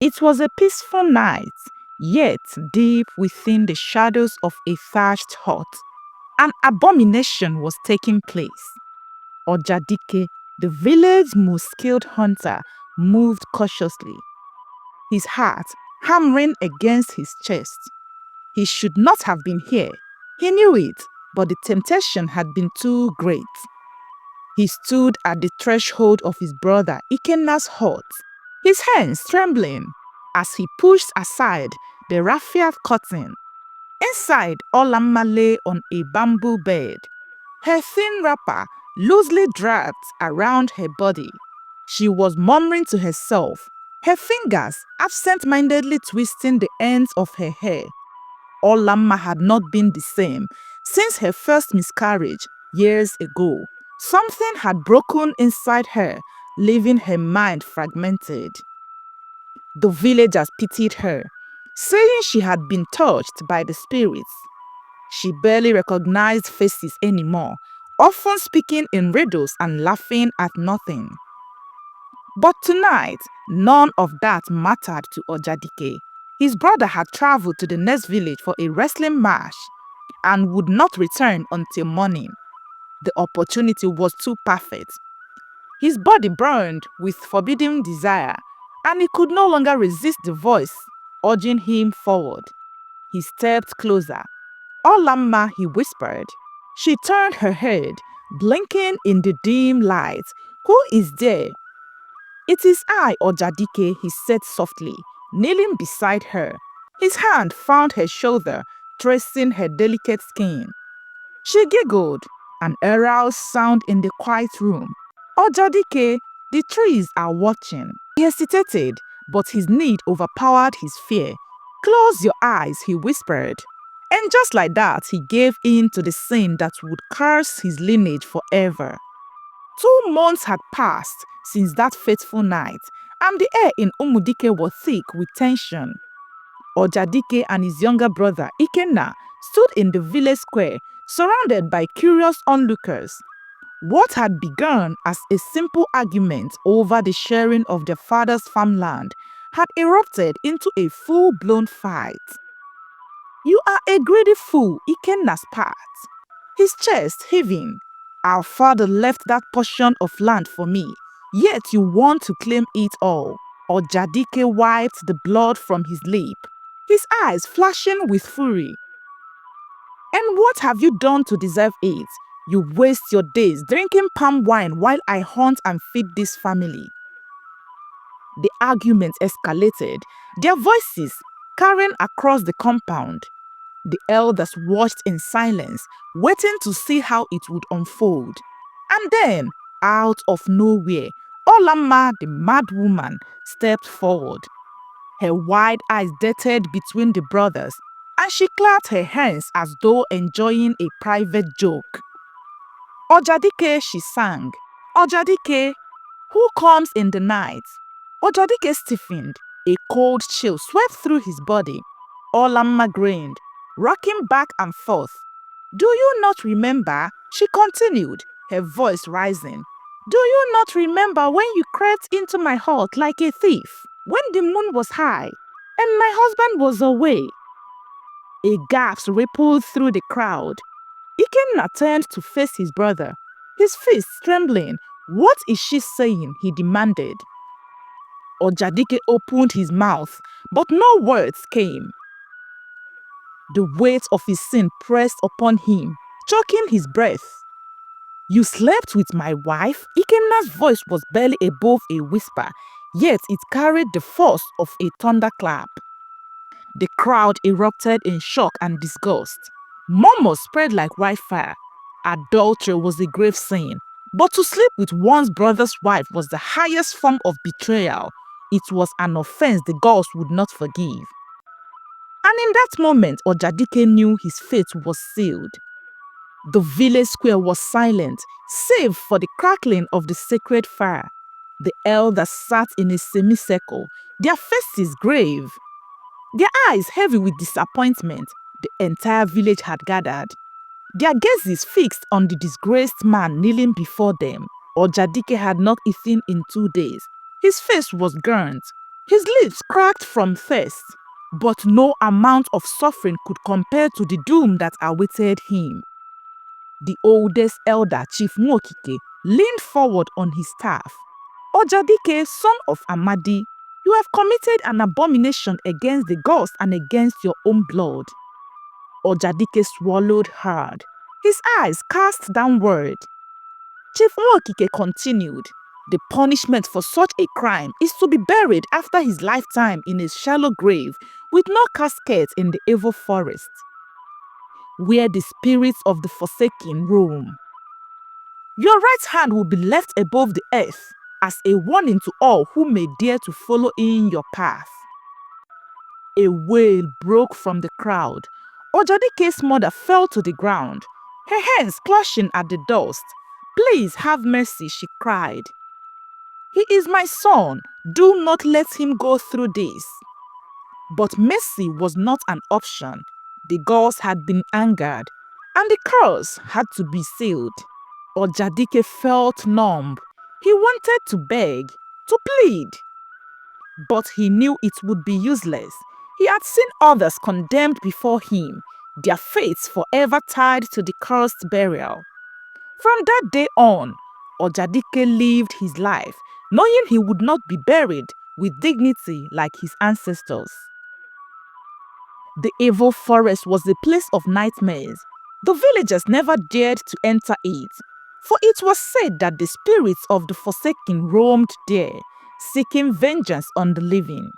It was a peaceful night, yet deep within the shadows of a thatched hut, an abomination was taking place. Ojadike, the village's most skilled hunter, moved cautiously, his heart hammering against his chest. He should not have been here. He knew it, but the temptation had been too great. He stood at the threshold of his brother Ikenna's hut, his hands trembling as he pushed aside the raffia curtain. Inside, Olamma lay on a bamboo bed, her thin wrapper loosely draped around her body. She was murmuring to herself, her fingers absent-mindedly twisting the ends of her hair. Olamma had not been the same since her first miscarriage years ago. Something had broken inside her, leaving her mind fragmented. The villagers pitied her, saying she had been touched by the spirits. She barely recognized faces anymore, often speaking in riddles and laughing at nothing. But tonight, none of that mattered to Ojadike. His brother had traveled to the next village for a wrestling match and would not return until morning. The opportunity was too perfect. His body burned with forbidding desire, and he could no longer resist the voice urging him forward. He stepped closer. Olamma, he whispered. She turned her head, blinking in the dim light. Who is there? It is I, Ojadike, he said softly, kneeling beside her. His hand found her shoulder, tracing her delicate skin. She giggled, an aroused sound in the quiet room. Ojadike, the trees are watching. He hesitated, but his need overpowered his fear. Close your eyes, he whispered. And just like that, he gave in to the sin that would curse his lineage forever. 2 months had passed since that fateful night, and the air in Umudike was thick with tension. Ojadike and his younger brother Ikenna stood in the village square, surrounded by curious onlookers. What had begun as a simple argument over the sharing of their father's farmland had erupted into a full-blown fight. You are a greedy fool, Ikenna spat, his chest heaving. Our father left that portion of land for me, yet you want to claim it all. Ojadike wiped the blood from his lip, his eyes flashing with fury. And what have you done to deserve it? You waste your days drinking palm wine while I hunt and feed this family. The argument escalated, their voices carrying across the compound. The elders watched in silence, waiting to see how it would unfold. And then, out of nowhere, Olamma, the mad woman, stepped forward. Her wide eyes darted between the brothers, and she clapped her hands as though enjoying a private joke. Ojadike, she sang. Ojadike, who comes in the night? Ojadike stiffened. A cold chill swept through his body. Olamma grinned, rocking back and forth. Do you not remember? She continued, her voice rising. Do you not remember when you crept into my hut like a thief, when the moon was high and my husband was away? A gasp rippled through the crowd. Ikenna turned to face his brother, his fists trembling. What is she saying? He demanded. Ojadike opened his mouth, but no words came. The weight of his sin pressed upon him, choking his breath. You slept with my wife? Ikenna's voice was barely above a whisper, yet it carried the force of a thunderclap. The crowd erupted in shock and disgust. Murmurs spread like wildfire. Adultery was a grave sin, but to sleep with one's brother's wife was the highest form of betrayal. It was an offense the gods would not forgive. And in that moment, Ojadike knew his fate was sealed. The village square was silent, save for the crackling of the sacred fire. The elders sat in a semicircle, their faces grave, their eyes heavy with disappointment. The entire village had gathered, their gazes fixed on the disgraced man kneeling before them. Ojadike had not eaten in 2 days. His face was burnt, His lips cracked from thirst, but no amount of suffering could compare to the doom that awaited him. The oldest elder, Chief Nwokike, leaned forward on his staff. Ojadike, son of Amadi, you have committed an abomination against the gods and against your own blood. Ojadike swallowed hard, his eyes cast downward. Chief Nwokike continued, the punishment for such a crime is to be buried after his lifetime in a shallow grave with no casket in the evil forest, where the spirits of the forsaken roam. Your right hand will be left above the earth as a warning to all who may dare to follow in your path. A wail broke from the crowd. Ojadike's mother fell to the ground, her hands clutching at the dust. Please have mercy, she cried. He is my son. Do not let him go through this. But mercy was not an option. The gods had been angered, and the curse had to be sealed. Ojadike felt numb. He wanted to beg, to plead. But he knew it would be useless. He had seen others condemned before him, their fates forever tied to the cursed burial. From that day on, Ojadike lived his life, knowing he would not be buried with dignity like his ancestors. The evil forest was a place of nightmares. The villagers never dared to enter it, for it was said that the spirits of the forsaken roamed there, seeking vengeance on the living.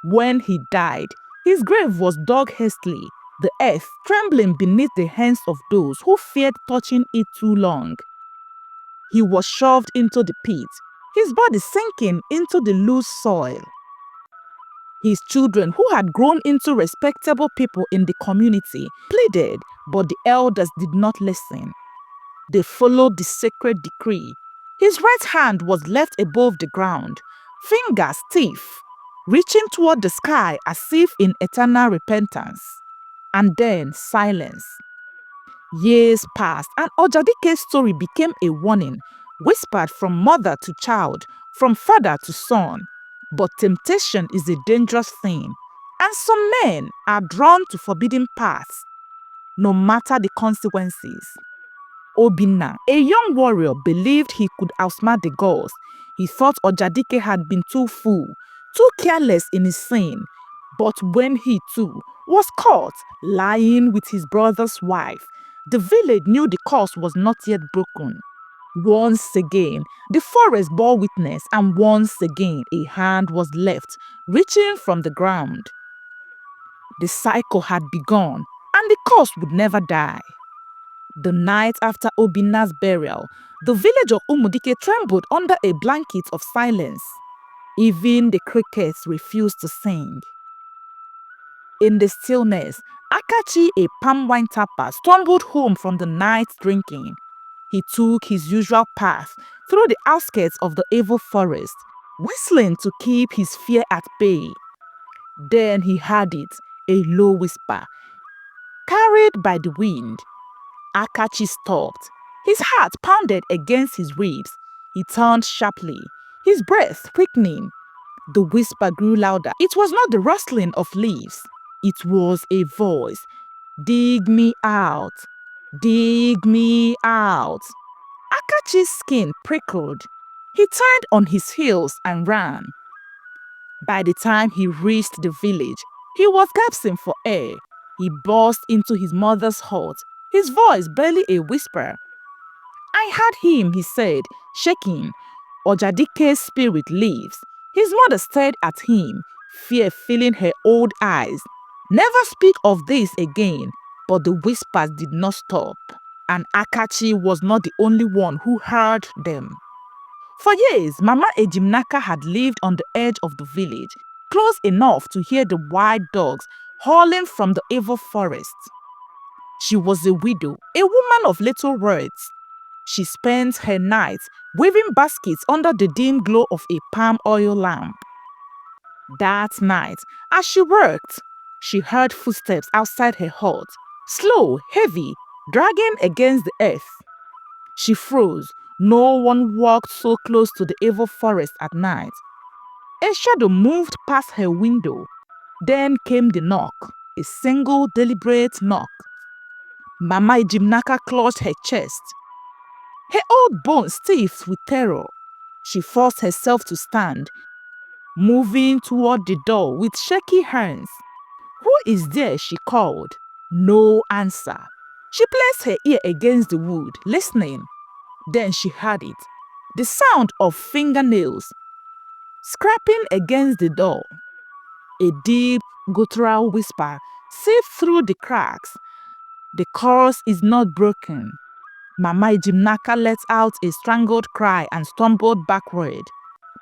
When he died, his grave was dug hastily, the earth trembling beneath the hands of those who feared touching it too long. He was shoved into the pit, his body sinking into the loose soil. His children, who had grown into respectable people in the community, pleaded, but the elders did not listen. They followed the sacred decree. His right hand was left above the ground, fingers stiff, reaching toward the sky as if in eternal repentance. And then silence. Years passed, and Ojadike's story became a warning, whispered from mother to child, from father to son. But temptation is a dangerous thing, and some men are drawn to forbidden paths, no matter the consequences. Obinna, a young warrior, believed he could outsmart the gods. He thought Ojadike had been too fool, too careless in his sin. But when he too was caught lying with his brother's wife, the village knew the curse was not yet broken. Once again, the forest bore witness, and once again a hand was left, reaching from the ground. The cycle had begun, and the curse would never die. The night after Obinna's burial, the village of Umudike trembled under a blanket of silence. Even the crickets refused to sing. In the stillness, Akachi, a palm wine tapper, stumbled home from the night drinking. He took his usual path through the outskirts of the evil forest, whistling to keep his fear at bay. Then he heard it, a low whisper, carried by the wind. Akachi stopped. His heart pounded against his ribs. He turned sharply, his breath quickening. The whisper grew louder. It was not the rustling of leaves. It was a voice. Dig me out. Dig me out. Akachi's skin prickled. He turned on his heels and ran. By the time he reached the village, he was gasping for air. He burst into his mother's hut, his voice barely a whisper. I heard him, he said, shaking. Ojadike's spirit lives. His mother stared at him, fear filling her old eyes. Never speak of this again. But the whispers did not stop, and Akachi was not the only one who heard them. For years, Mama Ejimnaka had lived on the edge of the village, close enough to hear the wild dogs howling from the evil forest. She was a widow, a woman of little words. She spent her nights weaving baskets under the dim glow of a palm oil lamp. That night, as she worked, she heard footsteps outside her hut, slow, heavy, dragging against the earth. She froze. No one walked so close to the evil forest at night. A shadow moved past her window. Then came the knock, a single deliberate knock. Mama Ejimnaka clutched her chest, her old bones stiff with terror. She forced herself to stand, moving toward the door with shaky hands. "Who is there?" she called. No answer. She placed her ear against the wood, listening. Then she heard it. The sound of fingernails scraping against the door. A deep, guttural whisper seeped through the cracks. "The curse is not broken." Mama Ejimnaka let out a strangled cry and stumbled backward.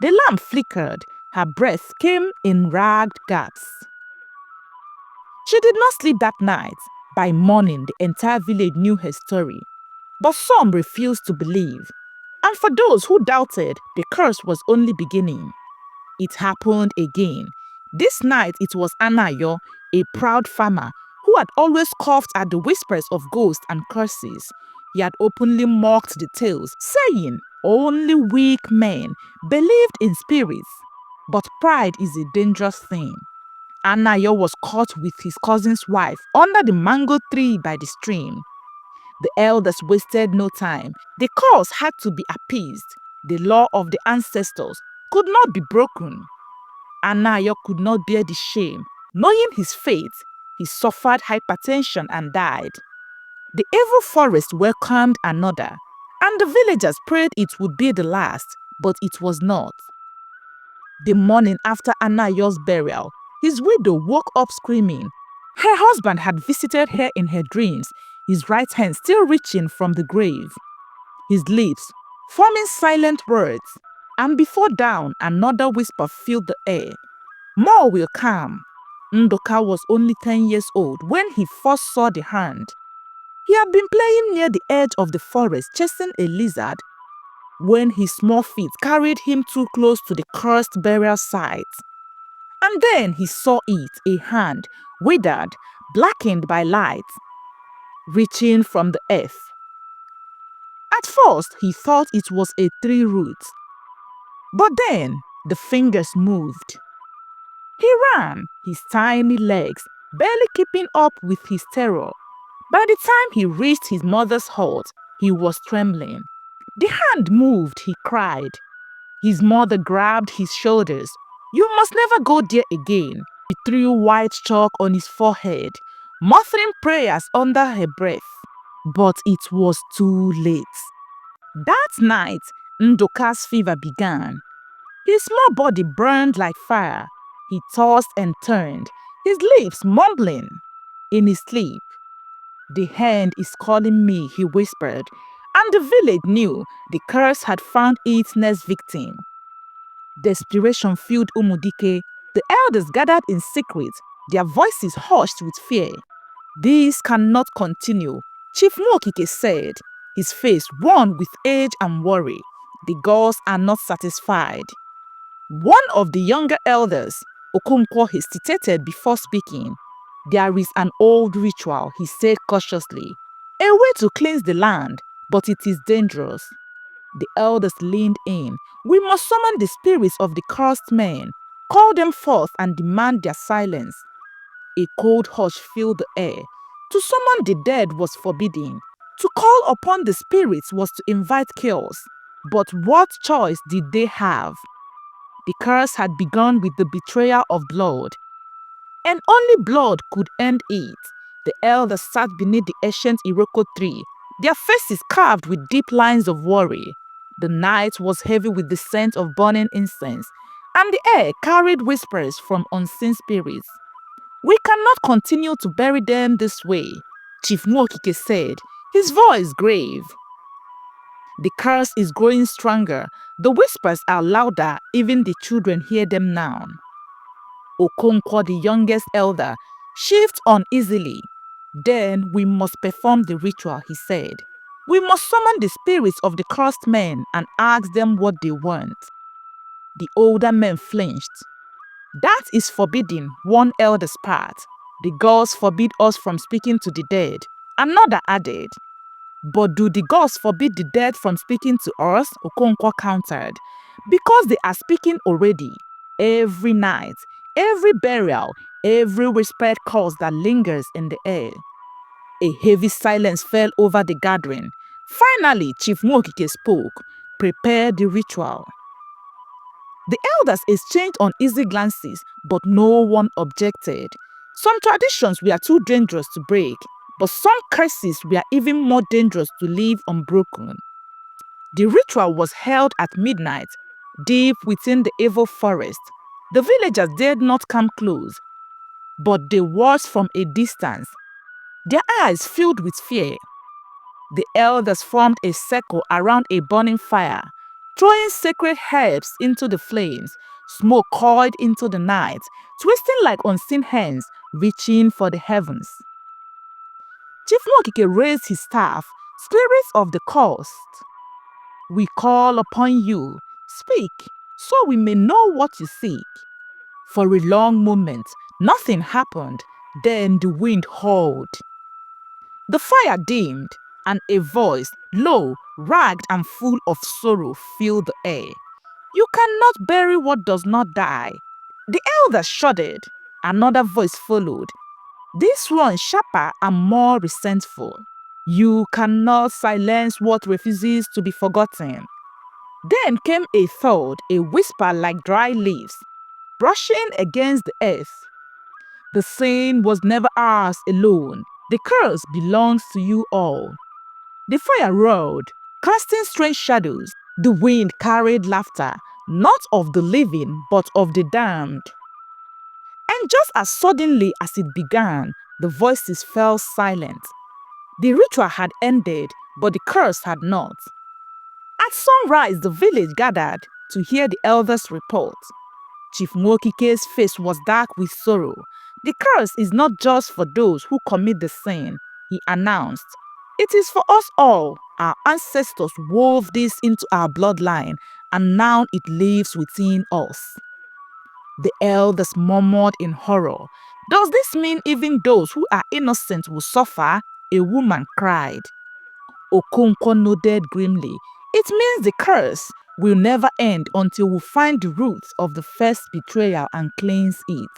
The lamp flickered. Her breath came in ragged gasps. She did not sleep that night. By morning, the entire village knew her story. But some refused to believe. And for those who doubted, the curse was only beginning. It happened again. This night it was Anayo, a proud farmer who had always scoffed at the whispers of ghosts and curses. He had openly mocked the tales, saying only weak men believed in spirits. But pride is a dangerous thing. Anayo was caught with his cousin's wife under the mango tree by the stream. The elders wasted no time. The curse had to be appeased. The law of the ancestors could not be broken. Anayo could not bear the shame. Knowing his fate, he suffered hypertension and died. The evil forest welcomed another, and the villagers prayed it would be the last, but it was not. The morning after Anayo's burial, his widow woke up screaming. Her husband had visited her in her dreams, his right hand still reaching from the grave, his lips forming silent words, and before dawn another whisper filled the air. More will come. Ndoka was only 10 years old when he first saw the hand. He had been playing near the edge of the forest chasing a lizard when his small feet carried him too close to the cursed burial site. And then he saw it, a hand, withered, blackened by light, reaching from the earth. At first, he thought it was a tree root. But then, the fingers moved. He ran, his tiny legs barely keeping up with his terror. By the time he reached his mother's hut, he was trembling. The hand moved, he cried. His mother grabbed his shoulders. "You must never go there again." She threw white chalk on his forehead, muttering prayers under her breath. But it was too late. That night, Ndoka's fever began. His small body burned like fire. He tossed and turned, his lips mumbling. In his sleep, "The hand is calling me," he whispered, and the village knew the curse had found its next victim. Desperation filled Umudike. The elders gathered in secret, their voices hushed with fear. "This cannot continue," Chief Nwokike said, his face worn with age and worry. "The gods are not satisfied." One of the younger elders, Okonkwo, hesitated before speaking. "There is an old ritual," he said cautiously, "a way to cleanse the land, but it is dangerous." The elders leaned in. "We must summon the spirits of the cursed men, call them forth and demand their silence." A cold hush filled the air. To summon the dead was forbidden. To call upon the spirits was to invite chaos. But what choice did they have? The curse had begun with the betrayal of blood, and only blood could end it. The elders sat beneath the ancient Iroko tree, their faces carved with deep lines of worry. The night was heavy with the scent of burning incense, and the air carried whispers from unseen spirits. "We cannot continue to bury them this way," Chief Nwokike said, his voice grave. "The curse is growing stronger. The whispers are louder, even the children hear them now." Okonkwo, the youngest elder, shifted uneasily. "Then we must perform the ritual," he said. "We must summon the spirits of the cursed men and ask them what they want." The older men flinched. "That is forbidden," one elder spat. "The gods forbid us from speaking to the dead." Another added. "But do the gods forbid the dead from speaking to us?" Okonkwo countered. "Because they are speaking already." Every night, every burial, every whispered curse that lingers in the air. A heavy silence fell over the gathering. Finally, Chief Nwokike spoke. Prepare the ritual. The elders exchanged uneasy glances, but no one objected. Some traditions were too dangerous to break, but some curses were even more dangerous to leave unbroken. The ritual was held at midnight, deep within the evil forest. The villagers dared not come close, but they watched from a distance, their eyes filled with fear. The elders formed a circle around a burning fire, throwing sacred herbs into the flames. Smoke coiled into the night, twisting like unseen hands reaching for the heavens. Chief Nwokike raised his staff. Spirits of the coast, we call upon you. Speak, so we may know what you seek. For a long moment, nothing happened. Then the wind howled. The fire dimmed, and a voice, low, ragged, and full of sorrow, filled the air. You cannot bury what does not die. The elders shuddered. Another voice followed, this one sharper and more resentful. You cannot silence what refuses to be forgotten. Then came a third, a whisper like dry leaves, brushing against the earth. The sin was never ours alone. The curse belongs to you all. The fire roared, casting strange shadows. The wind carried laughter, not of the living, but of the damned. And just as suddenly as it began, the voices fell silent. The ritual had ended, but the curse had not. At sunrise, the village gathered to hear the elders' report. Chief Nwokike's face was dark with sorrow. The curse is not just for those who commit the sin, he announced. It is for us all. Our ancestors wove this into our bloodline, and now it lives within us. The elders murmured in horror. Does this mean even those who are innocent will suffer? A woman cried. Okonkwo nodded grimly. It means the curse will never end until we find the roots of the first betrayal and cleanse it.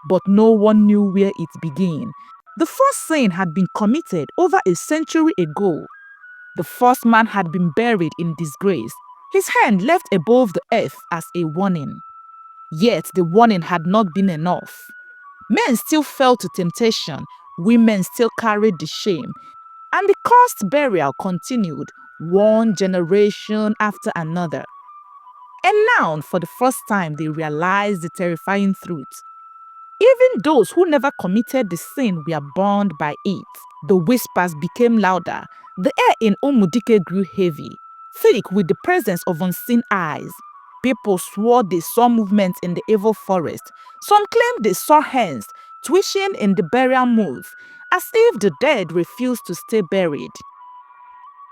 But no one knew where it began. The first sin had been committed over a century ago. The first man had been buried in disgrace, his hand left above the earth as a warning. Yet the warning had not been enough. Men still fell to temptation, women still carried the shame, and the cursed burial continued, one generation after another. And now, for the first time, they realized the terrifying truth. Even those who never committed the sin were burned by it. The whispers became louder. The air in Umudike grew heavy, thick with the presence of unseen eyes. People swore they saw movement in the evil forest. Some claimed they saw hands twitching in the burial mold, as if the dead refused to stay buried.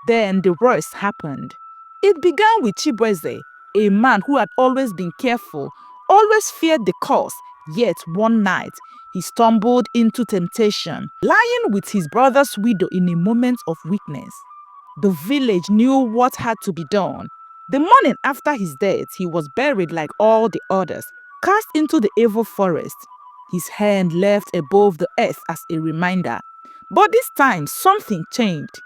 Then the worst happened. It began with Chibueze, a man who had always been careful, always feared the curse, yet one night he stumbled into temptation, lying with his brother's widow in a moment of weakness. The village knew what had to be done. The morning after his death, he was buried like all the others, cast into the evil forest, his hand left above the earth as a reminder. But this time, something changed.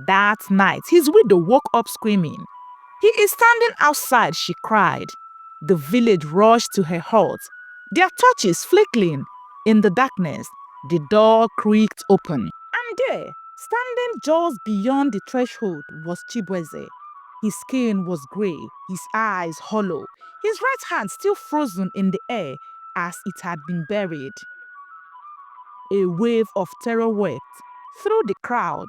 That night, his widow woke up screaming. He is standing outside, she cried. The village rushed to her hut, their torches flickering. In the darkness, the door creaked open. And there, standing just beyond the threshold, was Chibueze. His skin was grey, his eyes hollow, his right hand still frozen in the air as it had been buried. A wave of terror swept through the crowd.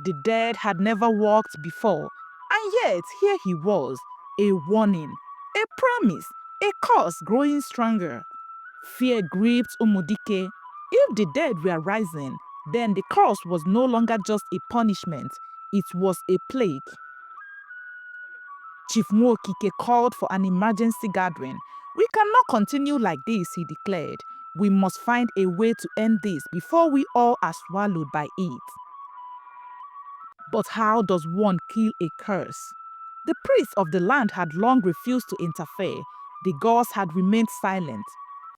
The dead had never walked before, and yet here he was, a warning, a promise, a curse growing stronger. Fear gripped Umudike. If the dead were rising, then the curse was no longer just a punishment, it was a plague. Chief Nwokike called for an emergency gathering. We cannot continue like this, he declared. We must find a way to end this before we all are swallowed by it. But how does one kill a curse? The priests of the land had long refused to interfere. The gods had remained silent.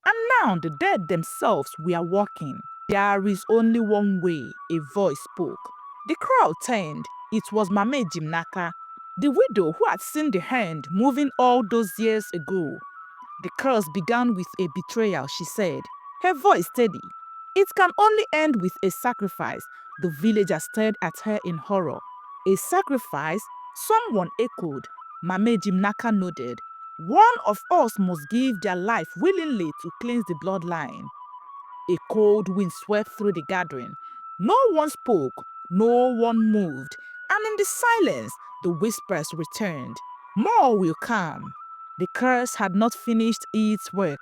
And now the dead themselves were walking. There is only one way, a voice spoke. The crowd turned. It was Mame Jimnaka, the widow who had seen the hand moving all those years ago. The curse began with a betrayal, she said, her voice steady. It can only end with a sacrifice. The villagers stared at her in horror. A sacrifice? Someone echoed. Mame Jimnaka nodded. One of us must give their life willingly to cleanse the bloodline. A cold wind swept through the gathering. No one spoke, no one moved, and in the silence, the whispers returned. More will come. The curse had not finished its work,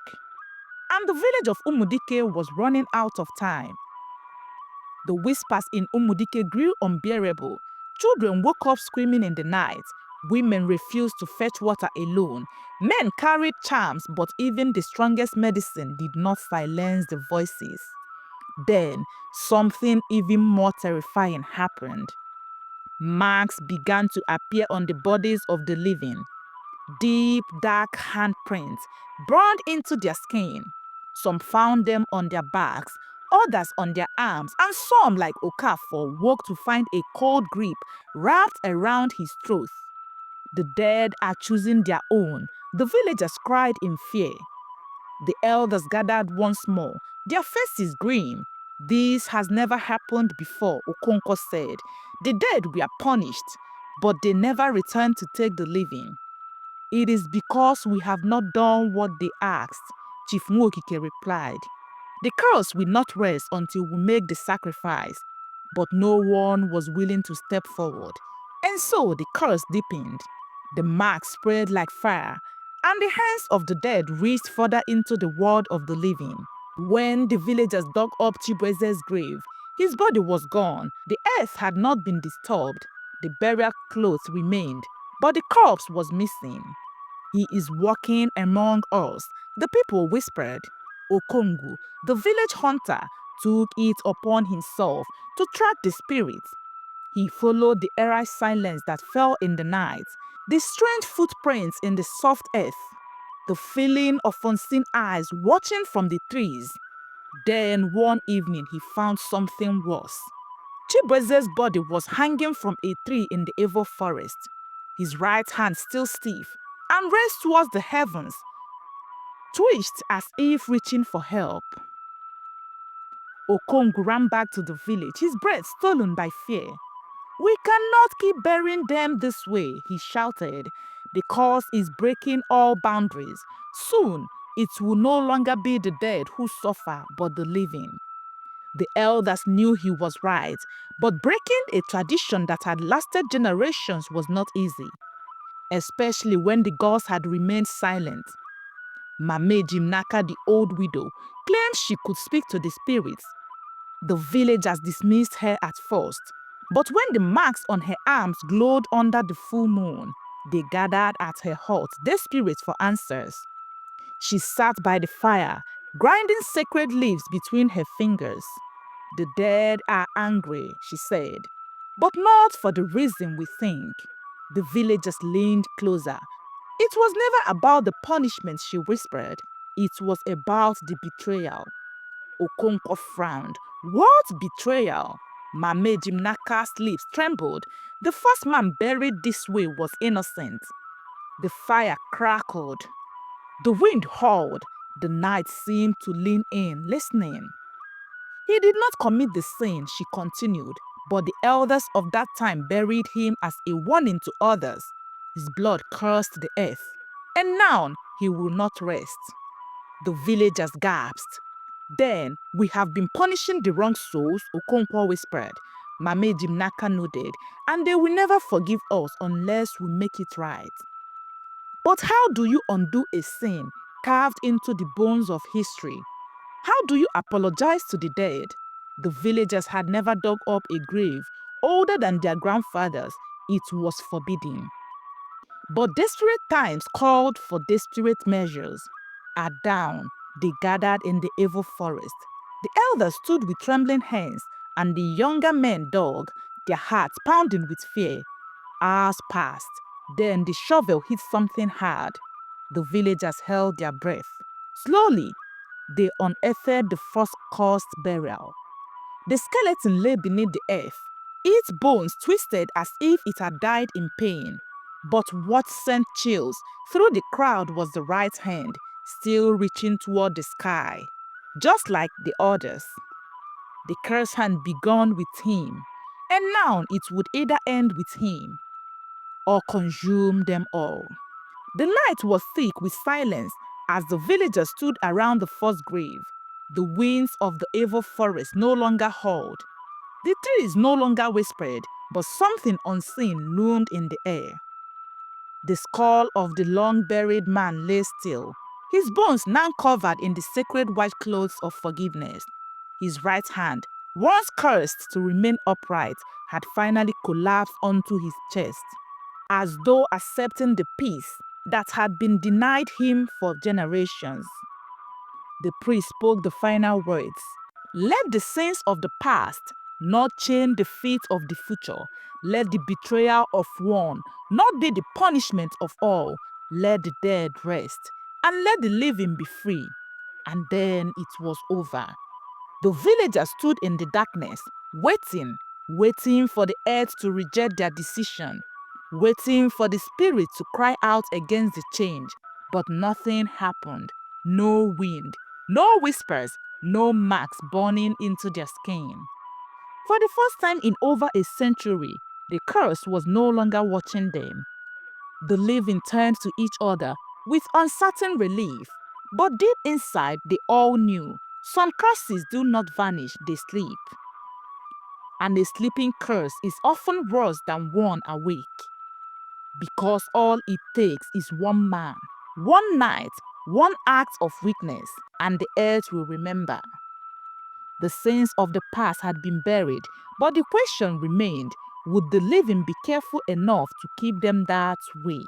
and the village of Umudike was running out of time. The whispers in Umudike grew unbearable. Children woke up screaming in the night. Women refused to fetch water alone. Men carried charms, but even the strongest medicine did not silence the voices. Then, something even more terrifying happened. Marks began to appear on the bodies of the living. Deep, dark handprints burned into their skin. Some found them on their backs, others on their arms, and some, like Okafor, woke to find a cold grip wrapped around his throat. The dead are choosing their own. The villagers cried in fear. The elders gathered once more, their faces grim. This has never happened before, Okonkwo said. The dead were punished, but they never returned to take the living. It is because we have not done what they asked, Chief Nwokike replied. The curse will not rest until we make the sacrifice. But no one was willing to step forward. And so the curse deepened. The mark spread like fire, and the hands of the dead reached further into the world of the living. When the villagers dug up Chibueze's grave, his body was gone. The earth had not been disturbed. The burial clothes remained, but the corpse was missing. He is walking among us, the people whispered. Okongu, the village hunter, took it upon himself to track the spirits. He followed the eerie silence that fell in the night, the strange footprints in the soft earth, the feeling of unseen eyes watching from the trees. Then one evening he found something worse. Chibueze's body was hanging from a tree in the evil forest, his right hand still stiff and raised towards the heavens, twitched as if reaching for help. Okongu ran back to the village, his breath stolen by fear. We cannot keep burying them this way, he shouted. The curse is breaking all boundaries. Soon, it will no longer be the dead who suffer, but the living. The elders knew he was right, but breaking a tradition that had lasted generations was not easy, especially when the gods had remained silent. Mame Jimnaka, the old widow, claimed she could speak to the spirits. The villagers dismissed her at first, but when the marks on her arms glowed under the full moon, they gathered at her hut, desperate for answers. She sat by the fire, grinding sacred leaves between her fingers. The dead are angry, she said, but not for the reason we think. The villagers leaned closer. It was never about the punishment, she whispered. It was about the betrayal. Okonkwo frowned. What betrayal? Mame Jimnaka's lips trembled. The first man buried this way was innocent. The fire crackled. The wind howled. The night seemed to lean in, listening. He did not commit the sin, she continued, but the elders of that time buried him as a warning to others. His blood cursed the earth, and now he will not rest. The villagers gasped. Then we have been punishing the wrong souls, Okonkwo whispered. Mame Jimnaka nodded, and they will never forgive us unless we make it right. But how do you undo a sin carved into the bones of history? How do you apologize to the dead? The villagers had never dug up a grave older than their grandfathers. It was forbidden. But desperate times called for desperate measures. At dawn, they gathered in the evil forest. The elders stood with trembling hands, and the younger men dug, their hearts pounding with fear. Hours passed. Then the shovel hit something hard. The villagers held their breath. Slowly, they unearthed the first cursed burial. The skeleton lay beneath the earth, its bones twisted as if it had died in pain. But what sent chills through the crowd was the right hand, still reaching toward the sky. Just like the others, the cursed hand began with him, and now it would either end with him or consume them all. The night was thick with silence as the villagers stood around the first grave. The winds of the evil forest no longer howled. The trees no longer whispered, but something unseen loomed in the air. The skull of the long buried man lay still, his bones now covered in the sacred white clothes of forgiveness. His right hand, once cursed to remain upright, had finally collapsed onto his chest, as though accepting the peace that had been denied him for generations. The priest spoke the final words. Let the sins of the past not chain the feet of the future. Let the betrayal of one not be the punishment of all. Let the dead rest, and let the living be free. And then it was over. The villagers stood in the darkness, waiting for the earth to reject their decision, waiting for the spirit to cry out against the change. But nothing happened. No wind, no whispers, no marks burning into their skin. For the first time in over a century, the curse was no longer watching them. The living turned to each other with uncertain relief. But deep inside, they all knew some curses do not vanish, they sleep. And a sleeping curse is often worse than one awake. Because all it takes is one man, one night, one act of weakness, and the earth will remember. The sins of the past had been buried, but the question remained, would the living be careful enough to keep them that way?